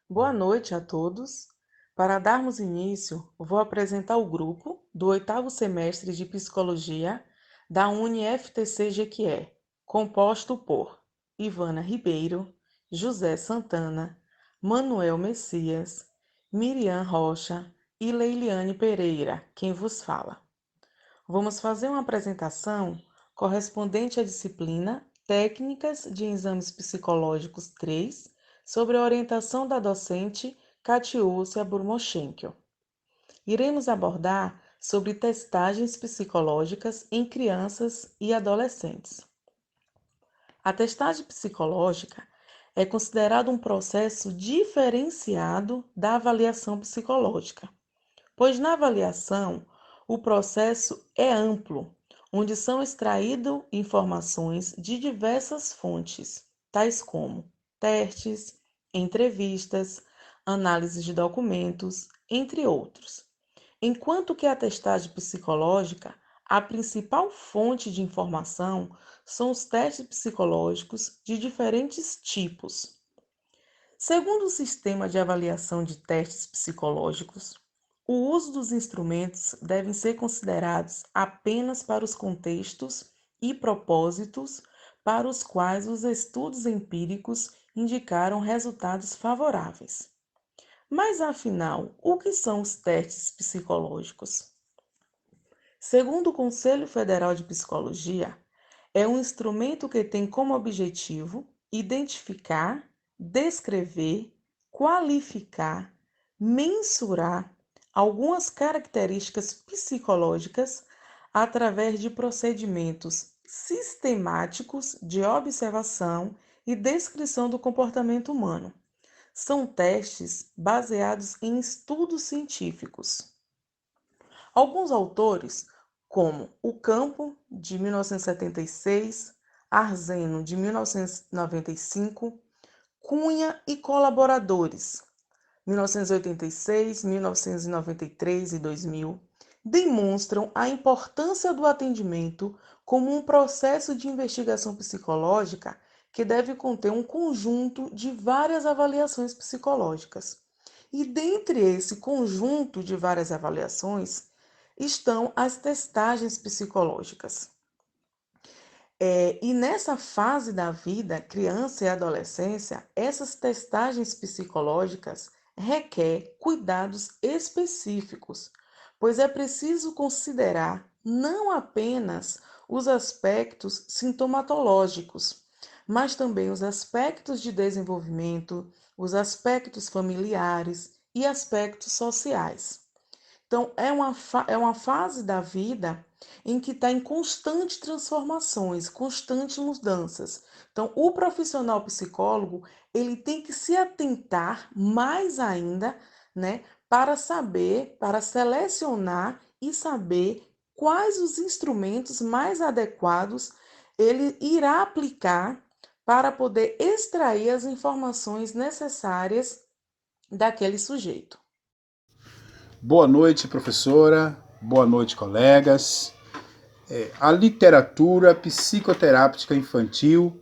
Boa noite a todos. Para darmos início, vou apresentar o grupo do oitavo semestre de Psicologia da UniFTC Jequié, composto por Ivana Ribeiro, José Santana, Manuel Messias, Miriam Rocha e Leiliane Pereira, quem vos fala. Vamos fazer uma apresentação correspondente à disciplina Técnicas de Exames Psicológicos 3, sobre a orientação da docente Katiúcia Burmochenko. Iremos abordar sobre testagens psicológicas em crianças e adolescentes. A testagem psicológica é considerada um processo diferenciado da avaliação psicológica, pois na avaliação o processo é amplo, onde são extraídas informações de diversas fontes, tais como testes, entrevistas, análise de documentos, entre outros. Enquanto que a testagem psicológica, a principal fonte de informação são os testes psicológicos de diferentes tipos. Segundo o sistema de avaliação de testes psicológicos, o uso dos instrumentos devem ser considerados apenas para os contextos e propósitos para os quais os estudos empíricos indicaram resultados favoráveis. Mas afinal, o que são os testes psicológicos? Segundo o Conselho Federal de Psicologia, é um instrumento que tem como objetivo identificar, descrever, qualificar, mensurar algumas características psicológicas através de procedimentos sistemáticos de observação e descrição do comportamento humano. São testes baseados em estudos científicos. Alguns autores, como o Campo, de 1976, Arzeno, de 1995, Cunha e colaboradores, 1986, 1993 e 2000, demonstram a importância do atendimento como um processo de investigação psicológica que deve conter um conjunto de várias avaliações psicológicas. E dentre esse conjunto de várias avaliações estão as testagens psicológicas. E nessa fase da vida, criança e adolescência, essas testagens psicológicas requer cuidados específicos, pois é preciso considerar não apenas os aspectos sintomatológicos, mas também os aspectos de desenvolvimento, os aspectos familiares e aspectos sociais. Então, é uma fase da vida em que está em constante transformações, constantes mudanças. Então, o profissional psicólogo, ele tem que se atentar mais ainda, né, para saber, para selecionar e saber quais os instrumentos mais adequados ele irá aplicar para poder extrair as informações necessárias daquele sujeito. Boa noite, professora. Boa noite, colegas. A literatura psicoterápica infantil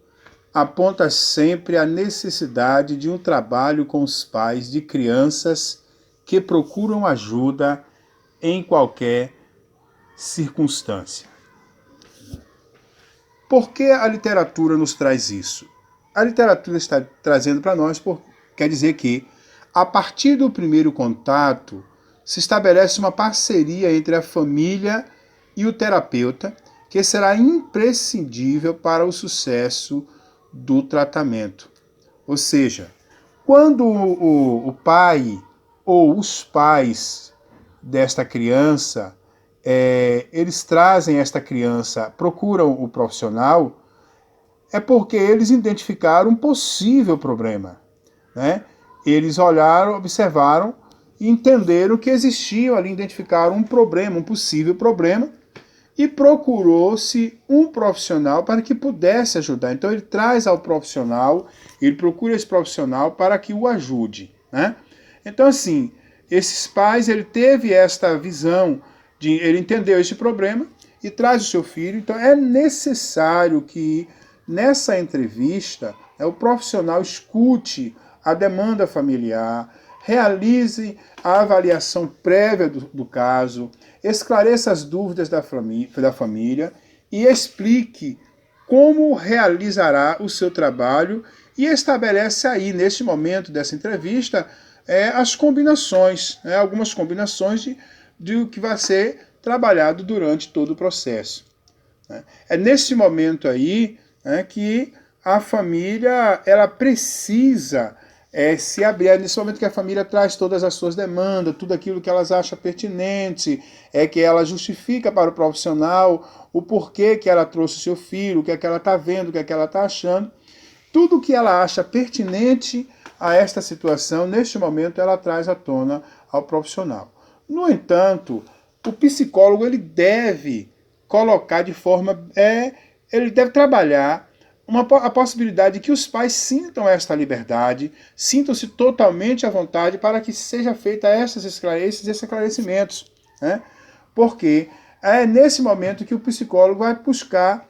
aponta sempre a necessidade de um trabalho com os pais de crianças que procuram ajuda em qualquer circunstância. Por que a literatura nos traz isso? A literatura está trazendo para nós, quer dizer que, a partir do primeiro contato, se estabelece uma parceria entre a família e o terapeuta, que será imprescindível para o sucesso do tratamento. Ou seja, quando o pai ou os pais desta criança, eles trazem esta criança, procuram o profissional, é porque eles identificaram um possível problema, né? Eles olharam, observaram e entenderam que existia ali, identificaram um problema, um possível problema, e procurou-se um profissional para que pudesse ajudar. Então ele traz ao profissional, ele procura esse profissional para que o ajude, né? Então assim, esses pais, ele teve esta visão, ele entendeu esse problema e traz o seu filho. Então é necessário que nessa entrevista o profissional escute a demanda familiar, realize a avaliação prévia do caso, esclareça as dúvidas da família e explique como realizará o seu trabalho e estabelece aí, neste momento dessa entrevista, as combinações, algumas combinações de que vai ser trabalhado durante todo o processo. É nesse momento aí que a família ela precisa se abrir. É nesse momento que a família traz todas as suas demandas, tudo aquilo que elas acham pertinente, que ela justifica para o profissional o porquê que ela trouxe o seu filho, o que é que ela está vendo, o que é que ela está achando. Tudo que ela acha pertinente a esta situação, neste momento, ela traz à tona ao profissional. No entanto, o psicólogo ele deve colocar de forma. Ele deve trabalhar a possibilidade de que os pais sintam esta liberdade, sintam-se totalmente à vontade para que seja feita esses esclarecimentos. Né? Porque é nesse momento que o psicólogo vai buscar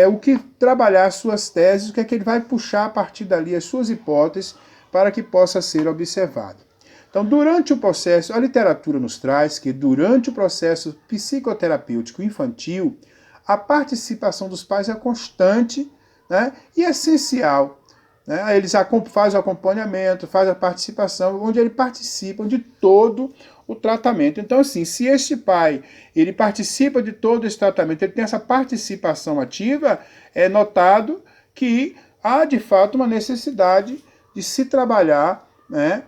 o que trabalhar as suas teses, o que é que ele vai puxar a partir dali as suas hipóteses para que possa ser observado. Então, durante o processo, a literatura nos traz que durante o processo psicoterapêutico infantil, a participação dos pais é constante, né, e essencial. Né? Eles fazem o acompanhamento, fazem a participação, onde eles participam de todo o tratamento. Então, assim, se este pai ele participa de todo esse tratamento, ele tem essa participação ativa, é notado que há de fato uma necessidade de se trabalhar, né,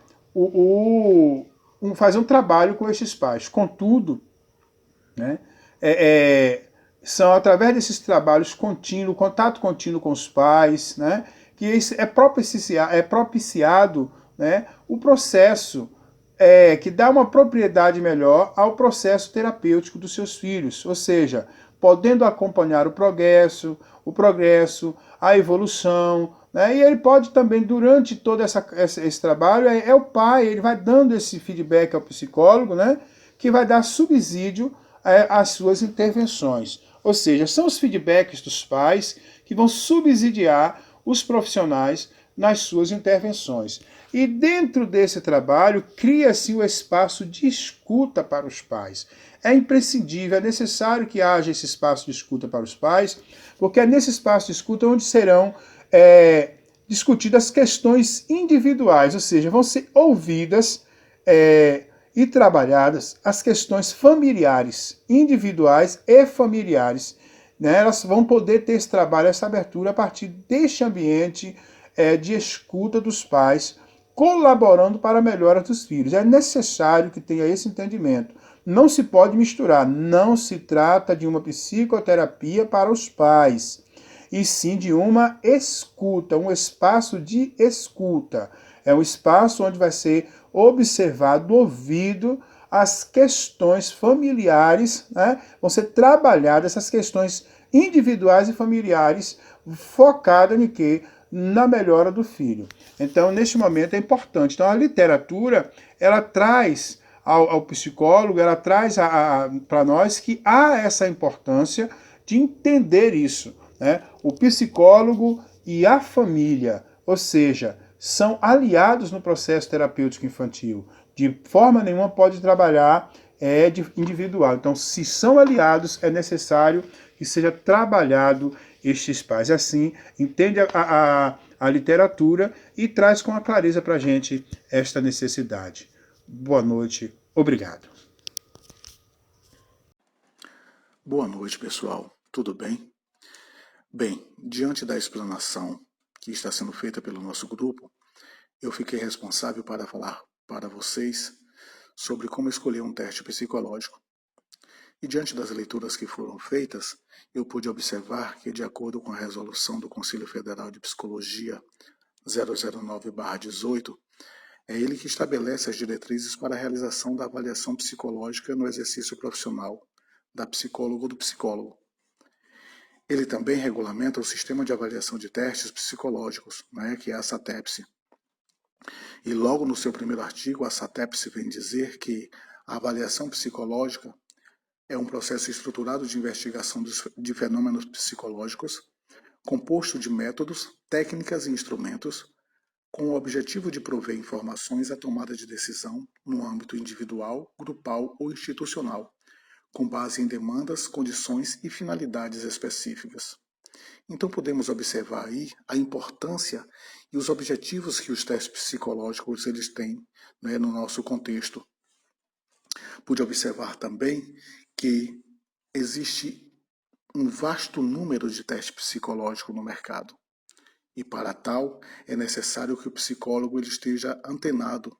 fazer um trabalho com estes pais. Contudo, né, são através desses trabalhos contínuos, contato contínuo com os pais, né, que é propiciado, né, o processo que dá uma propriedade melhor ao processo terapêutico dos seus filhos, ou seja, podendo acompanhar o progresso, a evolução, né, e ele pode também, durante todo esse trabalho, o pai, ele vai dando esse feedback ao psicólogo, né, que vai dar subsídio às suas intervenções. Ou seja, são os feedbacks dos pais que vão subsidiar os profissionais nas suas intervenções. E dentro desse trabalho, cria-se o espaço de escuta para os pais. É imprescindível, é necessário que haja esse espaço de escuta para os pais, porque é nesse espaço de escuta onde serão discutidas questões individuais, ou seja, vão ser ouvidas e trabalhadas as questões familiares, individuais e familiares. Né? Elas vão poder ter esse trabalho, essa abertura a partir deste ambiente de escuta dos pais, colaborando para a melhora dos filhos. É necessário que tenha esse entendimento. Não se pode misturar. Não se trata de uma psicoterapia para os pais, e sim de uma escuta, um espaço de escuta. É um espaço onde vai ser observado, ouvido as questões familiares, né? Vão ser trabalhadas essas questões individuais e familiares, focadas em quê? Na melhora do filho. Então, neste momento é importante. Então, a literatura, ela traz ao psicólogo, ela traz para nós que há essa importância de entender isso. Né? O psicólogo e a família, ou seja, são aliados no processo terapêutico infantil. De forma nenhuma pode trabalhar individual. Então, se são aliados, é necessário que seja trabalhado estes pais. Assim, entende a literatura e traz com a clareza para a gente esta necessidade. Boa noite, obrigado. Boa noite, pessoal. Tudo bem? Bem, diante da explanação que está sendo feita pelo nosso grupo, eu fiquei responsável para falar para vocês sobre como escolher um teste psicológico. E diante das leituras que foram feitas, eu pude observar que, de acordo com a resolução do Conselho Federal de Psicologia 009/18, é ele que estabelece as diretrizes para a realização da avaliação psicológica no exercício profissional da psicóloga ou do psicólogo. Ele também regulamenta o sistema de avaliação de testes psicológicos, que é a SATEPS. E logo no seu primeiro artigo, a SATEPS vem dizer que a avaliação psicológica é um processo estruturado de investigação de fenômenos psicológicos, composto de métodos, técnicas e instrumentos com o objetivo de prover informações à tomada de decisão no âmbito individual, grupal ou institucional, com base em demandas, condições e finalidades específicas. Então podemos observar aí a importância e os objetivos que os testes psicológicos eles têm, né, no nosso contexto. Pude observar também que existe um vasto número de testes psicológicos no mercado. E para tal, é necessário que o psicólogo ele esteja antenado,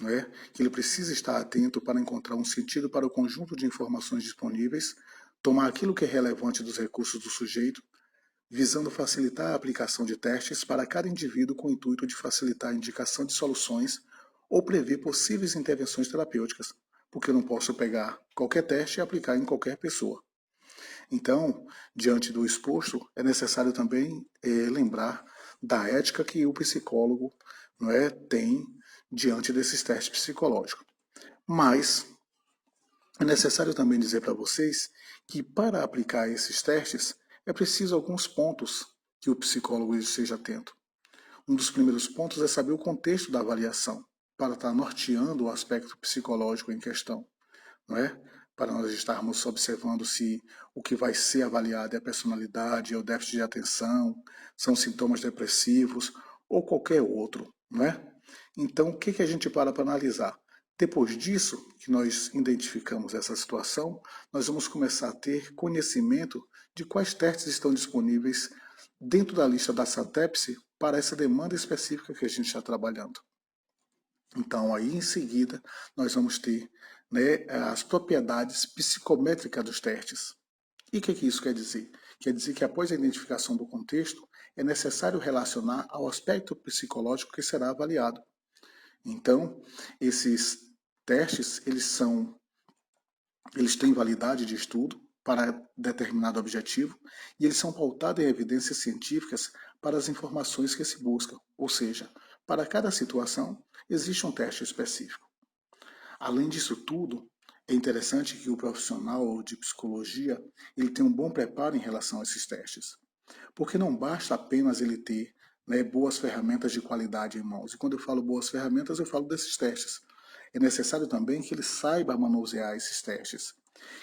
não é? Que ele precisa estar atento para encontrar um sentido para o conjunto de informações disponíveis, tomar aquilo que é relevante dos recursos do sujeito, visando facilitar a aplicação de testes para cada indivíduo com o intuito de facilitar a indicação de soluções ou prever possíveis intervenções terapêuticas, porque eu não posso pegar qualquer teste e aplicar em qualquer pessoa. Então, diante do exposto, é necessário também lembrar da ética que o psicólogo, não é, tem diante desses testes psicológicos. Mas é necessário também dizer para vocês que para aplicar esses testes é preciso alguns pontos que o psicólogo esteja atento. Um dos primeiros pontos é saber o contexto da avaliação, para estar norteando o aspecto psicológico em questão, não é? Para nós estarmos observando se o que vai ser avaliado é a personalidade, é o déficit de atenção, são sintomas depressivos ou qualquer outro, não é? Então, o que a gente para analisar? Depois disso, que nós identificamos essa situação, nós vamos começar a ter conhecimento de quais testes estão disponíveis dentro da lista da SATEPSE para essa demanda específica que a gente está trabalhando. Então, aí em seguida, nós vamos ter, né, as propriedades psicométricas dos testes. E o que isso quer dizer? Quer dizer que após a identificação do contexto, é necessário relacionar ao aspecto psicológico que será avaliado. Então, esses testes, eles têm validade de estudo para determinado objetivo e eles são pautados em evidências científicas para as informações que se buscam, ou seja, para cada situação existe um teste específico. Além disso tudo, é interessante que o profissional de psicologia ele tenha um bom preparo em relação a esses testes, porque não basta apenas ele ter, né, boas ferramentas de qualidade em mãos. E quando eu falo boas ferramentas, eu falo desses testes. É necessário também que ele saiba manusear esses testes,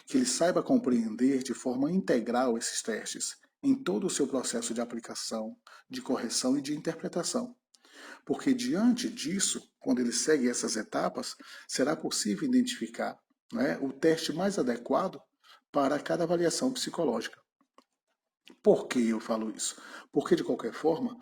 que ele saiba compreender de forma integral esses testes em todo o seu processo de aplicação, de correção e de interpretação. Porque diante disso, quando ele segue essas etapas, será possível identificar, né, o teste mais adequado para cada avaliação psicológica. Por que eu falo isso? Porque, de qualquer forma,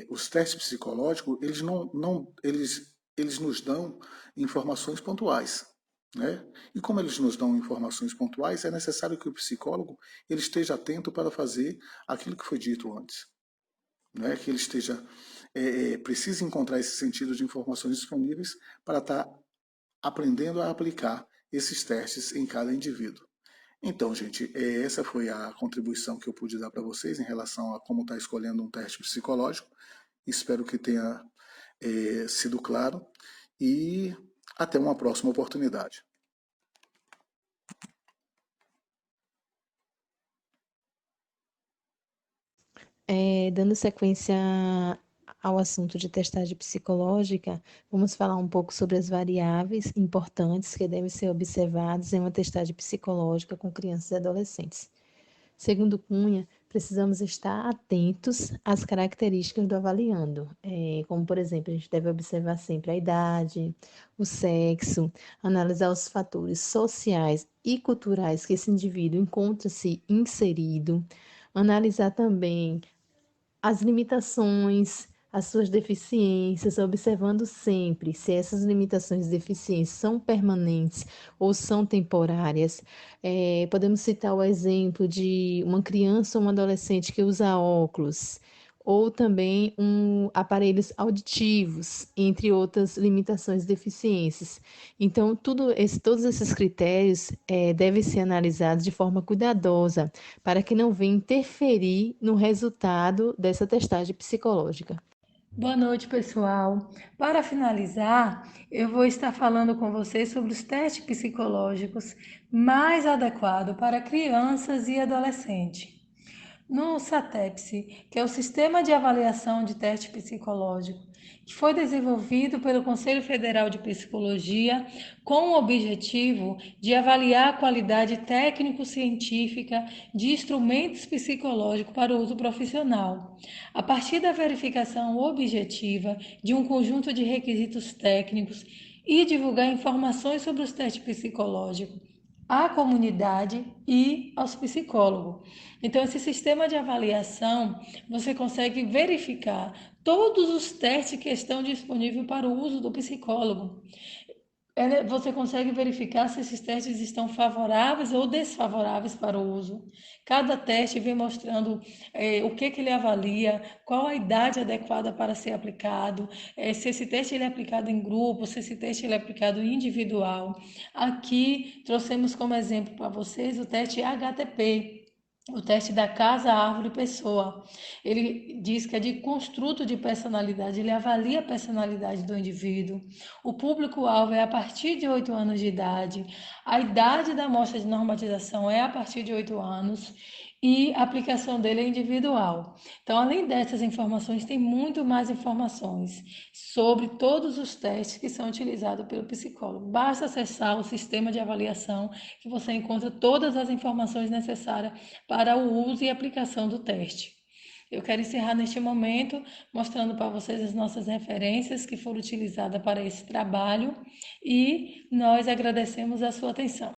os testes psicológicos, eles nos dão informações pontuais. Né? E como eles nos dão informações pontuais, é necessário que o psicólogo ele esteja atento para fazer aquilo que foi dito antes. Né? Que ele esteja precisa encontrar esse sentido de informações disponíveis para estar aprendendo a aplicar esses testes em cada indivíduo. Então, gente, essa foi a contribuição que eu pude dar para vocês em relação a como estar escolhendo um teste psicológico. Espero que tenha sido claro e até uma próxima oportunidade. Dando sequência ao assunto de testagem psicológica, vamos falar um pouco sobre as variáveis importantes que devem ser observadas em uma testagem psicológica com crianças e adolescentes. Segundo Cunha, precisamos estar atentos às características do avaliando, como, por exemplo, a gente deve observar sempre a idade, o sexo, analisar os fatores sociais e culturais que esse indivíduo encontra-se inserido, analisar também as limitações, as suas deficiências, observando sempre se essas limitações e deficiências são permanentes ou são temporárias. Podemos citar o exemplo de uma criança ou um adolescente que usa óculos, ou também aparelhos auditivos, entre outras limitações e deficiências. Então, todos esses critérios devem ser analisados de forma cuidadosa, para que não venha interferir no resultado dessa testagem psicológica. Boa noite, pessoal. Para finalizar, eu vou estar falando com vocês sobre os testes psicológicos mais adequados para crianças e adolescentes. no SATEPS, que é o Sistema de Avaliação de Teste Psicológico, que foi desenvolvido pelo Conselho Federal de Psicologia com o objetivo de avaliar a qualidade técnico-científica de instrumentos psicológicos para uso profissional, a partir da verificação objetiva de um conjunto de requisitos técnicos e divulgar informações sobre os testes psicológicos à comunidade e aos psicólogos. Então, esse sistema de avaliação, você consegue verificar todos os testes que estão disponíveis para o uso do psicólogo. Você consegue verificar se esses testes estão favoráveis ou desfavoráveis para o uso. Cada teste vem mostrando o que ele avalia, qual a idade adequada para ser aplicado, se esse teste ele é aplicado em grupo, se esse teste ele é aplicado individual. Aqui trouxemos como exemplo para vocês o teste HTP, o teste da casa, árvore, pessoa. Ele diz que é de construto de personalidade, ele avalia a personalidade do indivíduo. O público-alvo é a partir de 8 anos de idade. A idade da amostra de normatização é a partir de 8 anos e a aplicação dele é individual. Então, além dessas informações, tem muito mais informações sobre todos os testes que são utilizados pelo psicólogo. Basta acessar o sistema de avaliação que você encontra todas as informações necessárias para o uso e aplicação do teste. Eu quero encerrar neste momento mostrando para vocês as nossas referências que foram utilizadas para esse trabalho e nós agradecemos a sua atenção.